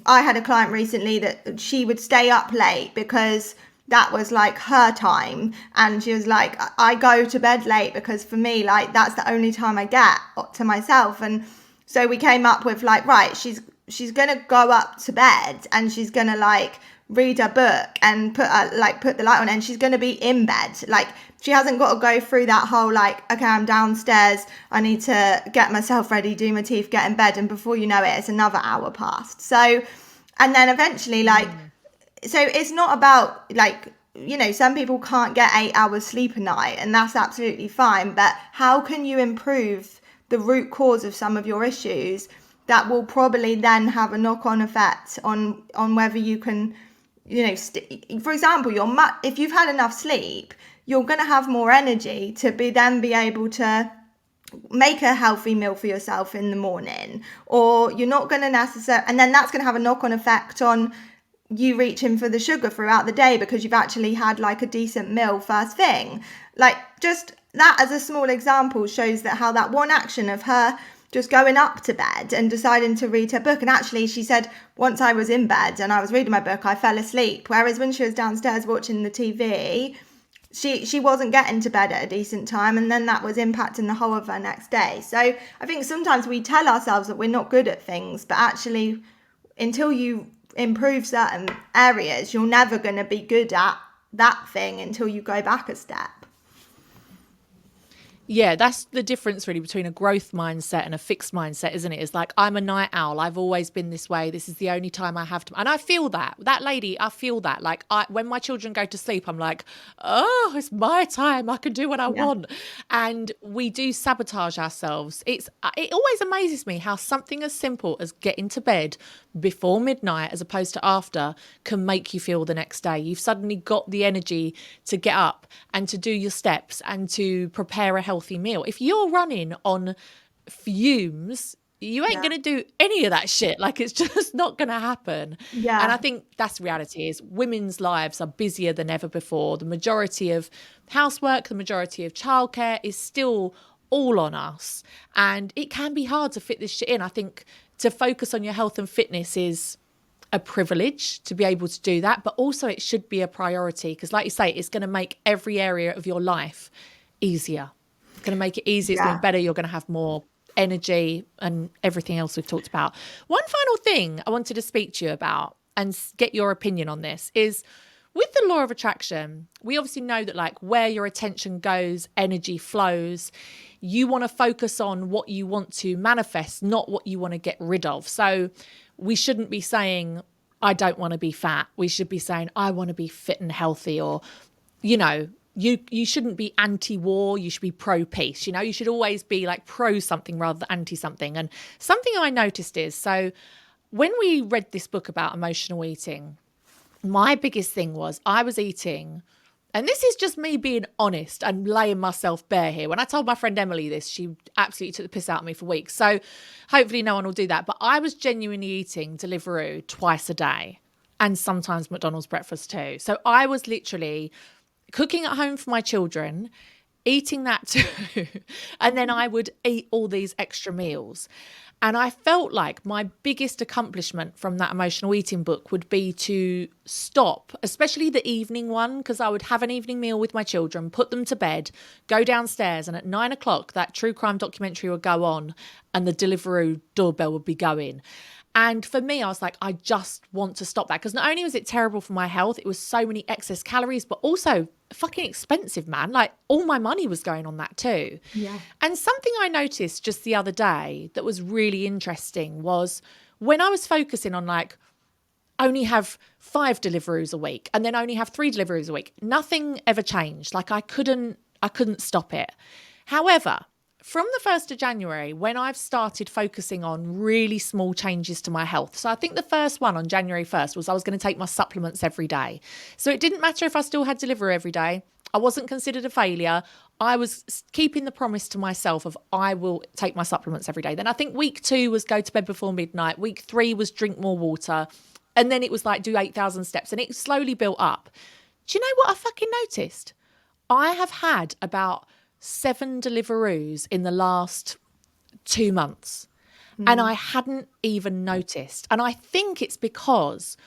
I had a client recently that she would stay up late because that was like her time, and she was like, I go to bed late because for me, like, that's the only time I get to myself. And so we came up with like, right, she's gonna go up to bed and she's gonna like read a book and put the light on, and she's gonna be in bed. Like, she hasn't got to go through that whole like, okay, I'm downstairs, I need to get myself ready, do my teeth, get in bed, and before you know it, it's another hour past. So, and then eventually, like, so it's not about like, some people can't get 8 hours sleep a night, and that's absolutely fine, but how can you improve the root cause of some of your issues that will probably then have a knock-on effect on whether you can, for example, if you've had enough sleep, you're going to have more energy to be able to make a healthy meal for yourself in the morning, or you're not going to necessarily, and then that's going to have a knock-on effect on you reaching for the sugar throughout the day because you've actually had like a decent meal first thing. Like, just that as a small example shows that how that one action of her just going up to bed and deciding to read her book, and actually she said, once I was in bed and I was reading my book, I fell asleep, whereas when she was downstairs watching the TV, she wasn't getting to bed at a decent time, and then that was impacting the whole of her next day. So I think sometimes we tell ourselves that we're not good at things, but actually, until you improve certain areas, you're never going to be good at that thing until you go back a step. Yeah, that's the difference really between a growth mindset and a fixed mindset, isn't it? It's like, I'm a night owl. I've always been this way. This is the only time I have to. And I feel that lady, I feel that. Like, when my children go to sleep, I'm like, oh, it's my time. I can do what I want. And we do sabotage ourselves. It always amazes me how something as simple as getting to bed before midnight as opposed to after can make you feel the next day. You've suddenly got the energy to get up and to do your steps and to prepare a healthy meal. If you're running on fumes, you ain't going to do any of that shit. Like, it's just not going to happen. Yeah. And I think that's the reality, is women's lives are busier than ever before. The majority of housework, the majority of childcare is still all on us. And it can be hard to fit this shit in. I think to focus on your health and fitness is a privilege to be able to do that, but also it should be a priority, because like you say, it's going to make every area of your life easier. It's going to make it easier. It's going to be better. You're going to have more energy and everything else we've talked about. One final thing I wanted to speak to you about and get your opinion on this is, with the law of attraction, we obviously know that like where your attention goes, energy flows. You want to focus on what you want to manifest, not what you want to get rid of. So we shouldn't be saying, I don't want to be fat. We should be saying, I want to be fit and healthy. Or, you shouldn't be anti-war. You should be pro-peace. You should always be like pro something rather than anti something. And something I noticed is, so when we read this book about emotional eating, my biggest thing was I was eating, and this is just me being honest and laying myself bare here. When I told my friend Emily this, she absolutely took the piss out of me for weeks. So hopefully no one will do that. But I was genuinely eating Deliveroo twice a day, and sometimes McDonald's breakfast too. So I was literally cooking at home for my children, eating that too. And then I would eat all these extra meals. And I felt like my biggest accomplishment from that emotional eating book would be to stop, especially the evening one, because I would have an evening meal with my children, put them to bed, go downstairs, and at 9 o'clock, that true crime documentary would go on and the Deliveroo doorbell would be going. And for me, I was like, I just want to stop that. Because not only was it terrible for my health, it was so many excess calories, but also fucking expensive, man. Like all my money was going on that too. Yeah. And something I noticed just the other day that was really interesting was when I was focusing on like, only have 5 Deliveroos a week and then only have 3 Deliveroos a week, nothing ever changed. Like I couldn't stop it. However, from the 1st of January, when I've started focusing on really small changes to my health. So I think the first one on January 1st was I was going to take my supplements every day. So it didn't matter if I still had Deliveroo every day. I wasn't considered a failure. I was keeping the promise to myself of I will take my supplements every day. Then I think week 2 was go to bed before midnight. Week 3 was drink more water. And then it was like do 8,000 steps and it slowly built up. Do you know what I fucking noticed? I have had about 7 Deliveroos in the last 2 months and I hadn't even noticed. And I think it's because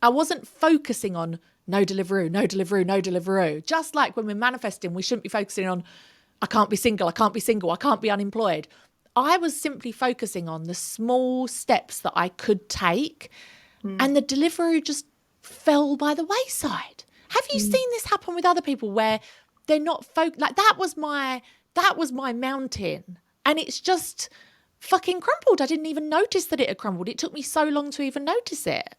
I wasn't focusing on no Deliveroo, no Deliveroo, no Deliveroo. Just like when we're manifesting, we shouldn't be focusing on I can't be single, I can't be single, I can't be unemployed. I was simply focusing on the small steps that I could take and the Deliveroo just fell by the wayside. Have you seen this happen with other people where they're not like that was my mountain and it's just fucking crumbled. I didn't even notice that it had crumbled. It took me so long to even notice it.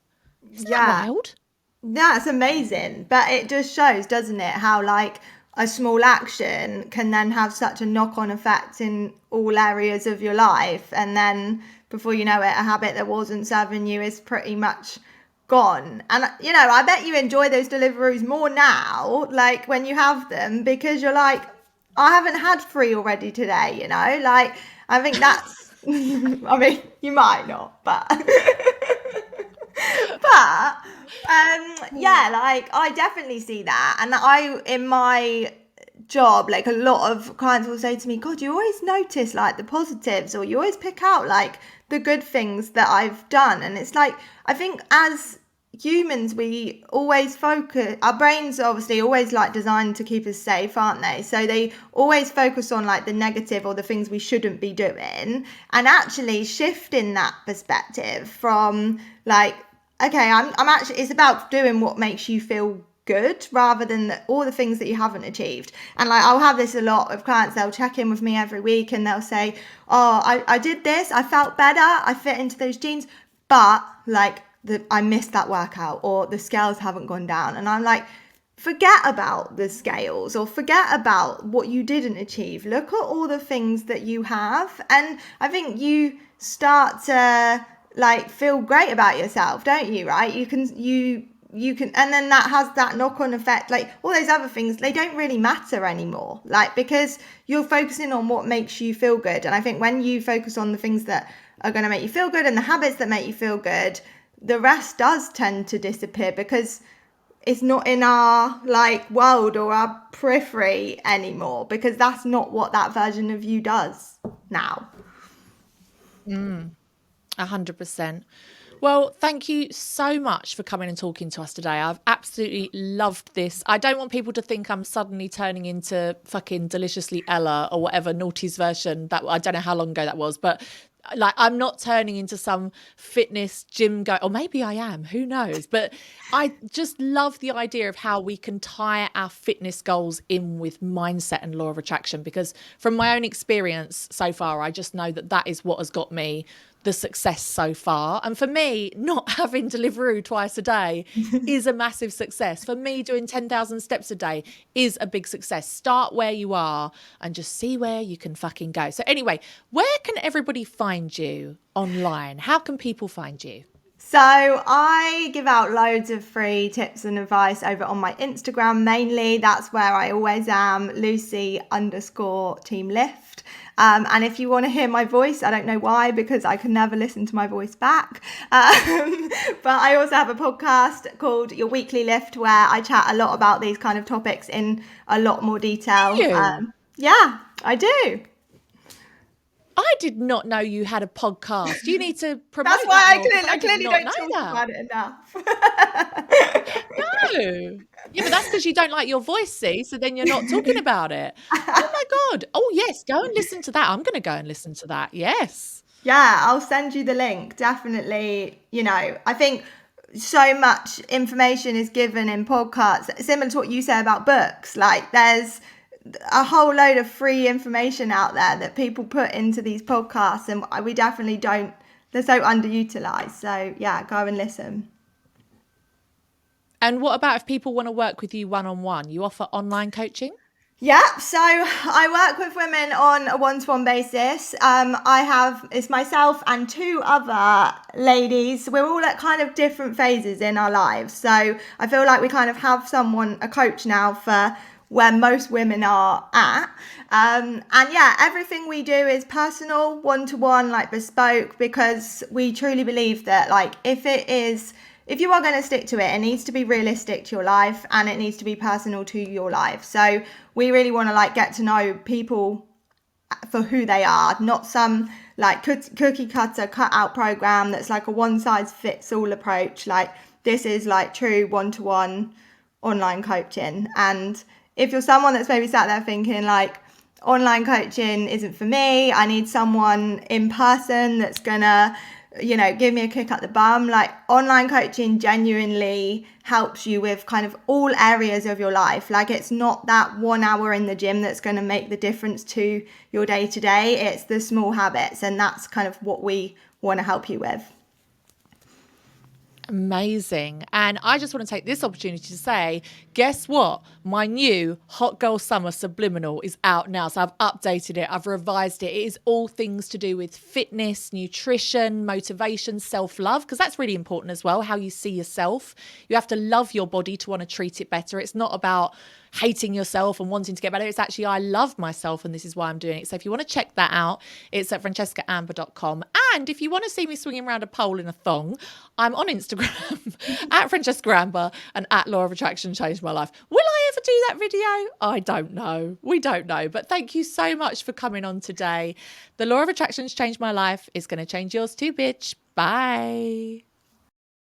Isn't that wild? That's amazing. But it just shows, doesn't it, how like a small action can then have such a knock-on effect in all areas of your life. And then before you know it, a habit that wasn't serving you is pretty much gone. And I bet you enjoy those Deliveroos more now, like when you have them, because you're like, I haven't had 3 already today, like I think that's I mean you might not, but yeah, like I definitely see that. And I in my job, like a lot of clients will say to me, God, you always notice like the positives, or you always pick out like the good things that I've done. And it's like, I think as humans, we always focus, our brains are obviously always like designed to keep us safe, aren't they? So they always focus on like the negative or the things we shouldn't be doing, and actually shifting that perspective from like, okay, I'm actually, it's about doing what makes you feel good rather than all the things that you haven't achieved. And like I'll have this a lot of clients, they'll check in with me every week and they'll say, oh, I did this, I felt better, I fit into those jeans, but like I missed that workout, or the scales haven't gone down. And I'm like, forget about the scales or forget about what you didn't achieve. Look at all the things that you have. And I think you start to like feel great about yourself, don't you? Right? You can, and then that has that knock-on effect. Like all those other things, they don't really matter anymore. Like, because you're focusing on what makes you feel good. And I think when you focus on the things that are going to make you feel good and the habits that make you feel good, the rest does tend to disappear because it's not in our like world or our periphery anymore, because that's not what that version of you does now. 100%. Well, thank you so much for coming and talking to us today. I've absolutely loved this. I don't want people to think I'm suddenly turning into fucking Deliciously Ella or whatever Naughty's version. That I don't know how long ago that was, but like I'm not turning into some fitness gym guy, or maybe I am, who knows? But I just love the idea of how we can tie our fitness goals in with mindset and law of attraction, because from my own experience so far, I just know that that is what has got me the success so far. And for me, not having Deliveroo twice a day is a massive success. For me, doing 10,000 steps a day is a big success. Start where you are and just see where you can fucking go. So anyway, where can everybody find you online? How can people find you? So I give out loads of free tips and advice over on my Instagram mainly. That's where I always am, Lucy_Team Lift. And if you want to hear my voice, I don't know why, because I can never listen to my voice back. But I also have a podcast called Your Weekly Lift, where I chat a lot about these kind of topics in a lot more detail. Yeah, I do. I did not know you had a podcast. You need to promote That's why that. I clearly don't talk about it enough. No. Yeah, but that's because you don't like your voice, see? So then you're not talking about it. Oh my God. Oh yes, go and listen to that. I'm going to go and listen to that. Yes. Yeah, I'll send you the link. Definitely, I think so much information is given in podcasts, similar to what you say about books. Like, there's a whole load of free information out there that people put into these podcasts, and we definitely don't, they're so underutilized. So, yeah, go and listen. And what about if people want to work with you one-on-one? You offer online coaching? Yeah, so I work with women on a one-to-one basis. It's myself and two other ladies. We're all at kind of different phases in our lives. So I feel like we kind of have a coach now for where most women are at. And yeah, everything we do is personal, one-to-one, like bespoke, because we truly believe that, like, if you are going to stick to it, it needs to be realistic to your life, and it needs to be personal to your life. So we really want to, like, get to know people for who they are, not some like cookie cutter cut out program that's like a one size fits all approach. Like, this is like true one-to-one online coaching. And if you're someone that's maybe sat there thinking like, online coaching isn't for me, I need someone in person that's gonna, give me a kick up the bum, like, online coaching genuinely helps you with kind of all areas of your life. Like, it's not that 1 hour in the gym that's going to make the difference to your day to day. It's the small habits, and that's kind of what we want to help you with. Amazing. And I just want to take this opportunity to say, guess what? My new Hot Girl Summer Subliminal is out now. So I've updated it, I've revised it. It is all things to do with fitness, nutrition, motivation, self-love, because that's really important as well, how you see yourself. You have to love your body to want to treat it better. It's not about hating yourself and wanting to get better. It's actually, I love myself and this is why I'm doing it. So if you want to check that out, it's at francescaamber.com. And if you want to see me swinging around a pole in a thong, I'm on Instagram at Francesca Amber and at Law of Attraction Changed My Life. Will I ever do that video? I don't know. We don't know. But thank you so much for coming on today. The Law of Attraction's changed my life. It's going to change yours too, bitch. Bye.